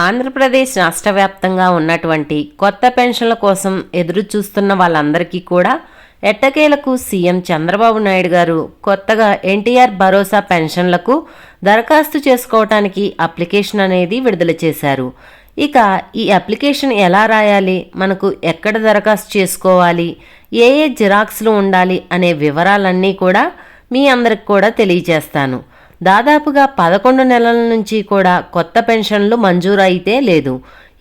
ఆంధ్రప్రదేశ్ రాష్ట్ర వ్యాప్తంగా ఉన్నటువంటి కొత్త పెన్షన్ల కోసం ఎదురు చూస్తున్న వాళ్ళందరికీ కూడా ఎట్టకేలకు సీఎం చంద్రబాబు నాయుడు గారు కొత్తగా ఎన్టీఆర్ భరోసా పెన్షన్లకు దరఖాస్తు చేసుకోవటానికి అప్లికేషన్ అనేది విడుదల చేశారు. ఇక ఈ అప్లికేషన్ ఎలా రాయాలి, మనకు ఎక్కడ దరఖాస్తు చేసుకోవాలి, ఏ ఏ జిరాక్స్లు ఉండాలి అనే వివరాలన్నీ కూడా మీ అందరికి కూడా తెలియజేస్తాను. దాదాపుగా 11 నెలల నుంచి కూడా కొత్త పెన్షన్లు మంజూరు అయితే లేదు.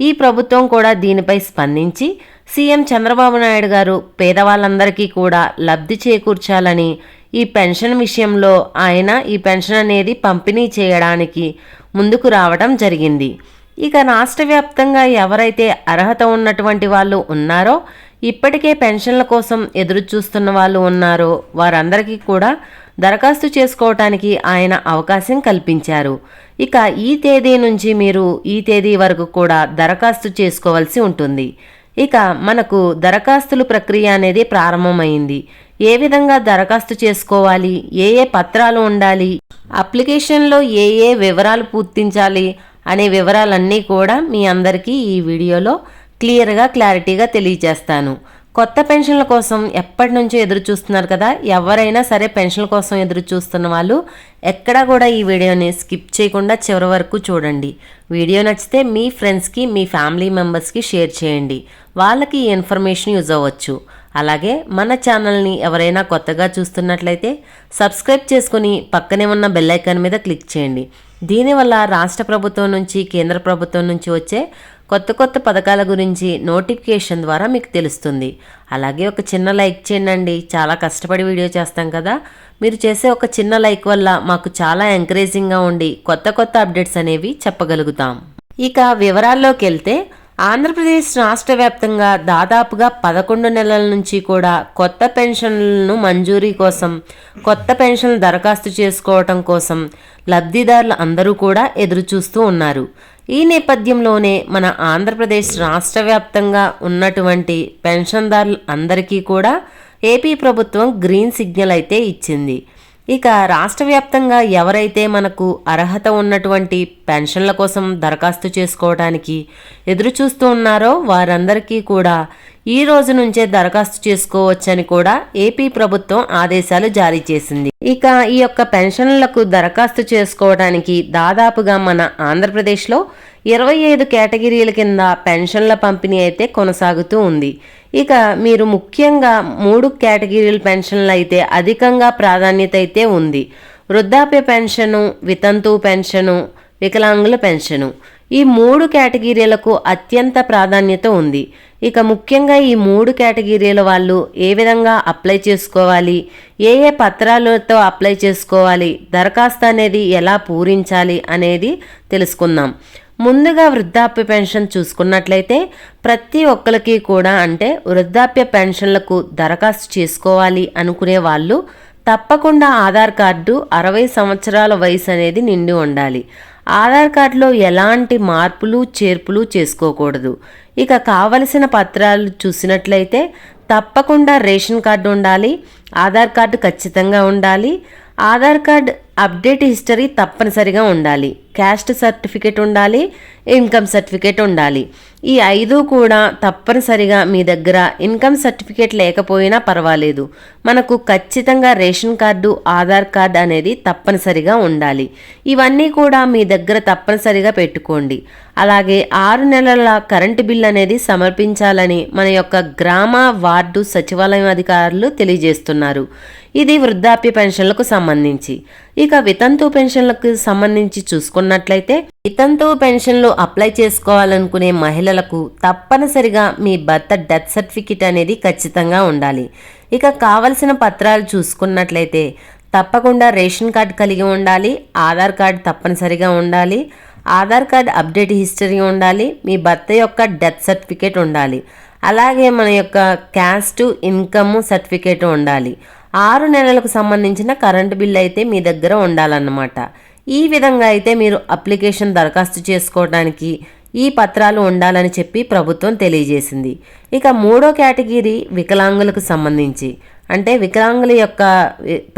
ఈ ప్రభుత్వం కూడా దీనిపై స్పందించి సీఎం చంద్రబాబు నాయుడు గారు పేదవాళ్ళందరికీ కూడా లబ్ధి చేకూర్చాలని ఈ పెన్షన్ విషయంలో ఆయన ఈ పెన్షన్ అనేది పంపిణీ చేయడానికి ముందుకు రావడం జరిగింది. ఇక రాష్ట్ర వ్యాప్తంగా ఎవరైతే అర్హత ఉన్నటువంటి వాళ్ళు ఉన్నారో, ఇప్పటికే పెన్షన్ల కోసం ఎదురు చూస్తున్న వాళ్ళు ఉన్నారో వారందరికీ కూడా దరఖాస్తు చేసుకోవటానికి ఆయన అవకాశం కల్పించారు. ఇక ఈ తేదీ నుంచి మీరు ఈ తేదీ వరకు కూడా దరఖాస్తు చేసుకోవాల్సి ఉంటుంది. ఇక మనకు దరఖాస్తుల ప్రక్రియ అనేది ప్రారంభమైంది. ఏ విధంగా దరఖాస్తు చేసుకోవాలి, ఏ ఏ పత్రాలు ఉండాలి, అప్లికేషన్లో ఏ ఏ వివరాలు పూర్తించాలి అనే వివరాలన్నీ కూడా మీ అందరికీ ఈ వీడియోలో క్లారిటీగా తెలియజేస్తాను. కొత్త పెన్షన్ల కోసం ఎప్పటి నుంచో ఎదురు చూస్తున్నారు కదా, ఎవరైనా సరే పెన్షన్ల కోసం ఎదురు చూస్తున్న వాళ్ళు ఎక్కడా కూడా ఈ వీడియోని స్కిప్ చేయకుండా చివరి వరకు చూడండి. వీడియో నచ్చితే మీ ఫ్రెండ్స్కి, మీ ఫ్యామిలీ మెంబర్స్కి షేర్ చేయండి. వాళ్ళకి ఈ ఇన్ఫర్మేషన్ యూజ్ అవ్వచ్చు. అలాగే మన ఛానల్ని ఎవరైనా కొత్తగా చూస్తున్నట్లయితే సబ్స్క్రైబ్ చేసుకుని పక్కనే ఉన్న బెల్ ఐకాన్ మీద క్లిక్ చేయండి. దీనివల్ల రాష్ట్ర ప్రభుత్వం నుంచి, కేంద్ర ప్రభుత్వం నుంచి వచ్చే కొత్త పథకాల గురించి నోటిఫికేషన్ ద్వారా మీకు తెలుస్తుంది. అలాగే ఒక చిన్న లైక్ చేయండి. చాలా కష్టపడి వీడియో చేస్తాం కదా, మీరు చేసే ఒక చిన్న లైక్ వల్ల మాకు చాలా ఎంకరేజింగ్గా ఉండి కొత్త అప్డేట్స్ అనేవి చెప్పగలుగుతాం. ఇక వివరాల్లోకి వెళ్తే, ఆంధ్రప్రదేశ్ రాష్ట్ర వ్యాప్తంగా దాదాపుగా 11 నెలల నుంచి కూడా కొత్త పెన్షన్లను మంజూరీ కోసం, కొత్త పెన్షన్లు దరఖాస్తు చేసుకోవటం కోసం లబ్ధిదారులు అందరూ కూడా ఎదురు చూస్తూ ఉన్నారు. ఈ నేపథ్యంలోనే మన ఆంధ్రప్రదేశ్ రాష్ట్ర వ్యాప్తంగా ఉన్నటువంటి పెన్షన్దారులు అందరికీ కూడా ఏపీ ప్రభుత్వం గ్రీన్ సిగ్నల్ అయితే ఇచ్చింది. ఇక రాష్ట్ర వ్యాప్తంగా ఎవరైతే మనకు అర్హత ఉన్నటువంటి పెన్షన్ల కోసం దరఖాస్తు చేసుకోవడానికి ఎదురు చూస్తూ ఉన్నారో వారందరికీ కూడా ఈ రోజు నుంచే దరఖాస్తు చేసుకోవచ్చని కూడా ఏపీ ప్రభుత్వం ఆదేశాలు జారీ చేసింది. ఇక ఈ యొక్క పెన్షన్లకు దరఖాస్తు చేసుకోవడానికి దాదాపుగా మన ఆంధ్రప్రదేశ్లో 25 కేటగిరీల కింద పెన్షన్ల పంపిణీ అయితే కొనసాగుతూ ఉంది. ఇక మీరు ముఖ్యంగా 3 కేటగిరీల పెన్షన్లు అయితే అధికంగా ప్రాధాన్యత అయితే ఉంది. వృద్ధాప్య పెన్షను, వితంతు పెన్షను, వికలాంగుల పెన్షను, ఈ 3 కేటగిరీలకు అత్యంత ప్రాధాన్యత ఉంది. ఇక ముఖ్యంగా ఈ 3 కేటగిరీల వాళ్ళు ఏ విధంగా అప్లై చేసుకోవాలి, ఏ ఏ పత్రాలతో అప్లై చేసుకోవాలి, దరఖాస్తు అనేది ఎలా పూరించాలి అనేది తెలుసుకుందాం. ముందుగా వృద్ధాప్య పెన్షన్ చూసుకున్నట్లయితే ప్రతి ఒక్కరికి కూడా, అంటే వృద్ధాప్య పెన్షన్లకు దరఖాస్తు చేసుకోవాలి అనుకునే వాళ్ళు తప్పకుండా ఆధార్ కార్డు 60 సంవత్సరాల వయసు అనేది నిండి ఉండాలి. ఆధార్ కార్డులో ఎలాంటి మార్పులు చేర్పులు చేసుకోకూడదు. ఇక కావలసిన పత్రాలు చూసినట్లయితే తప్పకుండా రేషన్ కార్డు ఉండాలి, ఆధార్ కార్డు ఖచ్చితంగా ఉండాలి, ఆధార్ కార్డ్ అప్డేట్ హిస్టరీ తప్పనిసరిగా ఉండాలి, క్యాస్ట్ సర్టిఫికేట్ ఉండాలి, ఇన్కమ్ సర్టిఫికేట్ ఉండాలి. ఈ 5 కూడా తప్పనిసరిగా మీ దగ్గర ఇన్కమ్ సర్టిఫికేట్ లేకపోయినా పర్వాలేదు, మనకు ఖచ్చితంగా రేషన్ కార్డు, ఆధార్ కార్డు అనేది తప్పనిసరిగా ఉండాలి. ఇవన్నీ కూడా మీ దగ్గర తప్పనిసరిగా పెట్టుకోండి. అలాగే 6 నెలల కరెంటు బిల్ అనేది సమర్పించాలని మన యొక్క గ్రామ, వార్డు సచివాలయం అధికారులు తెలియజేస్తున్నారు. ఇది వృద్ధాప్య పెన్షన్లకు సంబంధించి. ఇక వితంతు పెన్షన్లకు సంబంధించి చూసుకున్నట్లయితే, వితంతు పెన్షన్లు అప్లై చేసుకోవాలనుకునే మహిళలకు తప్పనిసరిగా మీ భర్త డెత్ సర్టిఫికేట్ అనేది ఖచ్చితంగా ఉండాలి. ఇక కావలసిన పత్రాలు చూసుకున్నట్లయితే తప్పకుండా రేషన్ కార్డు కలిగి ఉండాలి, ఆధార్ కార్డు తప్పనిసరిగా ఉండాలి, ఆధార్ కార్డు అప్డేట్ హిస్టరీ ఉండాలి, మీ భర్త యొక్క డెత్ సర్టిఫికేట్ ఉండాలి, అలాగే మన యొక్క క్యాస్ట్, ఇన్కమ్ సర్టిఫికేట్ ఉండాలి, 6 నెలలకు సంబంధించిన కరెంటు బిల్ అయితే మీ దగ్గర ఉండాలన్నమాట. ఈ విధంగా అయితే మీరు అప్లికేషన్ దరఖాస్తు చేసుకోవడానికి ఈ పత్రాలు ఉండాలని చెప్పి ప్రభుత్వం తెలియజేసింది. ఇక 3వ కేటగిరీ వికలాంగులకు సంబంధించి, అంటే వికలాంగుల యొక్క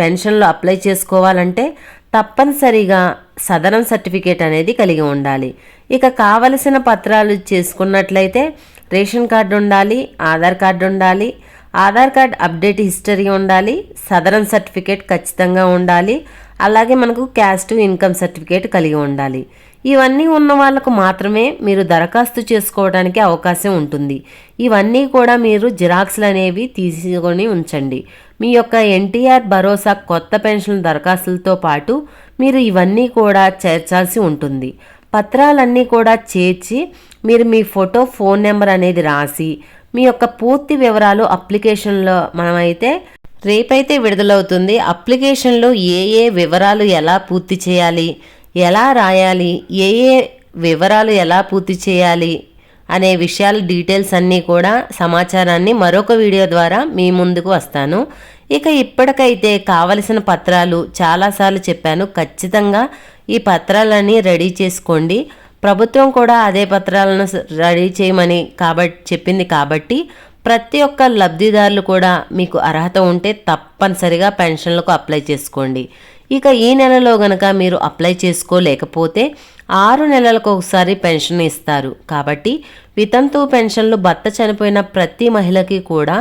పెన్షన్లు అప్లై చేసుకోవాలంటే తప్పనిసరిగా సదరం సర్టిఫికేట్ అనేది కలిగి ఉండాలి. ఇక కావలసిన పత్రాలు చేసుకున్నట్లయితే రేషన్ కార్డు ఉండాలి, ఆధార్ కార్డు ఉండాలి, ఆధార్ కార్డ్ అప్డేట్ హిస్టరీ ఉండాలి, సదరం సర్టిఫికేట్ ఖచ్చితంగా ఉండాలి, అలాగే మనకు క్యాస్ట్ ఇన్కమ్ సర్టిఫికేట్ కలిగి ఉండాలి. ఇవన్నీ ఉన్న వాళ్ళకు మాత్రమే మీరు దరఖాస్తు చేసుకోవడానికి అవకాశం ఉంటుంది. ఇవన్నీ కూడా మీరు జిరాక్స్లు అనేవి తీసుకొని ఉంచండి. మీ యొక్క ఎన్టీఆర్ భరోసా కొత్త పెన్షన్ దరఖాస్తులతో పాటు మీరు ఇవన్నీ కూడా చేర్చాల్సి ఉంటుంది. పత్రాలన్నీ కూడా చేర్చి మీరు మీ ఫోటో, ఫోన్ నెంబర్ అనేది రాసి మీ యొక్క పూర్తి వివరాలు అప్లికేషన్లో మనమైతే రేపైతే విడుదలవుతుంది. అప్లికేషన్లో ఏ వివరాలు ఎలా పూర్తి చేయాలి, ఎలా రాయాలి, ఏ వివరాలు ఎలా పూర్తి చేయాలి అనే విషయాలు డీటెయిల్స్ అన్నీ కూడా సమాచారాన్ని మరొక వీడియో ద్వారా మీ ముందుకు వస్తాను. ఇక ఇప్పటికైతే కావలసిన పత్రాలు చాలాసార్లు చెప్పాను. ఖచ్చితంగా ఈ పత్రాలన్నీ రెడీ చేసుకోండి. ప్రభుత్వం కూడా అదే పత్రాలను రెడీ చేయమని చెప్పింది కాబట్టి ప్రతి ఒక్క లబ్ధిదారులు కూడా మీకు అర్హత ఉంటే తప్పనిసరిగా పెన్షన్లకు అప్లై చేసుకోండి. ఇక ఈ నెలలో గనక మీరు అప్లై చేసుకోలేకపోతే 6 నెలలకు ఒకసారి పెన్షన్ ఇస్తారు. కాబట్టి వితంతు పెన్షన్లు భర్త చనిపోయిన ప్రతి మహిళకి కూడా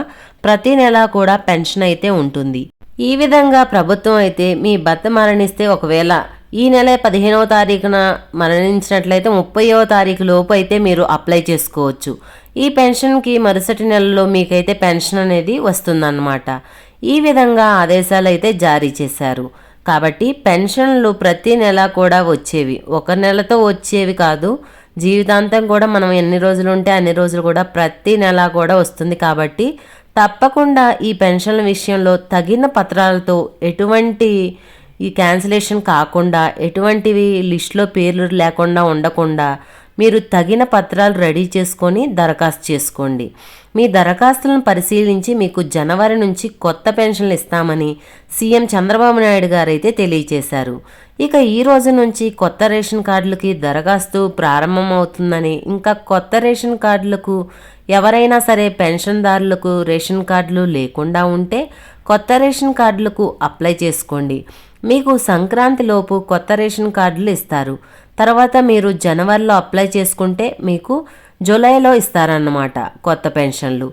ప్రతి నెల కూడా పెన్షన్ అయితే ఉంటుంది. ఈ విధంగా ప్రభుత్వం అయితే మీ భర్త మరణిస్తే ఒకవేళ ఈ నెల 15వ తారీఖున మరణించినట్లయితే 30వ తారీఖు లోపు అయితే మీరు అప్లై చేసుకోవచ్చు. ఈ పెన్షన్కి మరుసటి నెలలో మీకైతే పెన్షన్ అనేది వస్తుందన్నమాట. ఈ విధంగా ఆదేశాలు అయితే జారీ చేశారు. కాబట్టి పెన్షన్లు ప్రతి నెల కూడా వచ్చేవి, ఒక నెలతో వచ్చేవి కాదు. జీవితాంతం కూడా మనం ఎన్ని రోజులు ఉంటే అన్ని రోజులు కూడా ప్రతి నెల కూడా వస్తుంది. కాబట్టి తప్పకుండా ఈ పెన్షన్ల విషయంలో తగిన పత్రాలతో ఎటువంటి ఈ క్యాన్సిలేషన్ కాకుండా, ఎటువంటివి లిస్టులో పేర్లు లేకుండా ఉండకుండా మీరు తగిన పత్రాలు రెడీ చేసుకొని దరఖాస్తు చేసుకోండి. మీ దరఖాస్తులను పరిశీలించి మీకు జనవరి నుంచి కొత్త పెన్షన్లు ఇస్తామని సీఎం చంద్రబాబు నాయుడు గారు అయితే తెలియజేశారు. ఇక ఈ రోజు నుంచి కొత్త రేషన్ కార్డులకి దరఖాస్తు ప్రారంభమవుతుందని, ఇంకా కొత్త రేషన్ కార్డులకు ఎవరైనా సరే పెన్షన్దారులకు రేషన్ కార్డులు లేకుండా ఉంటే కొత్త రేషన్ కార్డులకు అప్లై చేసుకోండి. మీకు సంక్రాంతిలోపు కొత్త రేషన్ కార్డులు ఇస్తారు. తర్వాత మీరు జనవరిలో అప్లై చేసుకుంటే మీకు జూలైలో ఇస్తారన్నమాట కొత్త పెన్షన్లు.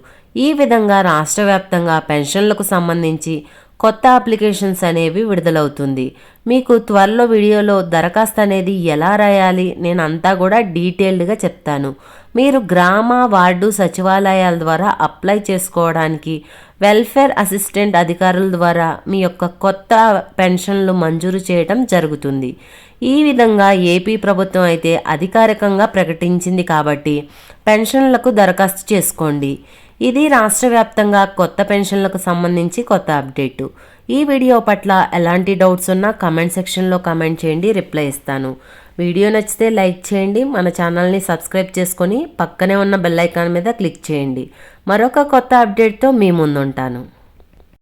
ఈ విధంగా రాష్ట్ర వ్యాప్తంగా పెన్షన్లకు సంబంధించి కొత్త అప్లికేషన్స్ అనేవి విడుదలవుతుంది. మీకు త్వరలో వీడియోలో దరఖాస్తు అనేది ఎలా రాయాలి నేను అంతా కూడా డీటెయిల్డ్గా చెప్తాను. మీరు గ్రామ, వార్డు సచివాలయాల ద్వారా అప్లై చేసుకోవడానికి వెల్ఫేర్ అసిస్టెంట్ అధికారుల ద్వారా మీ యొక్క కొత్త పెన్షన్లు మంజూరు చేయడం జరుగుతుంది. ఈ విధంగా ఏపీ ప్రభుత్వం అయితే అధికారికంగా ప్రకటించింది కాబట్టి పెన్షన్లకు దరఖాస్తు చేసుకోండి. ఇది రాష్ట్ర వ్యాప్తంగా కొత్త పెన్షన్లకు సంబంధించి కొత్త అప్డేటు. ఈ వీడియో పట్ల ఎలాంటి డౌట్స్ ఉన్నా కమెంట్ సెక్షన్లో కమెంట్ చేయండి, రిప్లై ఇస్తాను. వీడియో నచ్చితే లైక్ చేయండి, మన ఛానల్ని సబ్స్క్రైబ్ చేసుకొని పక్కనే ఉన్న బెల్ ఐకాన్ మీద క్లిక్ చేయండి. మరొక కొత్త అప్డేట్తో మీ ముందుంటాను.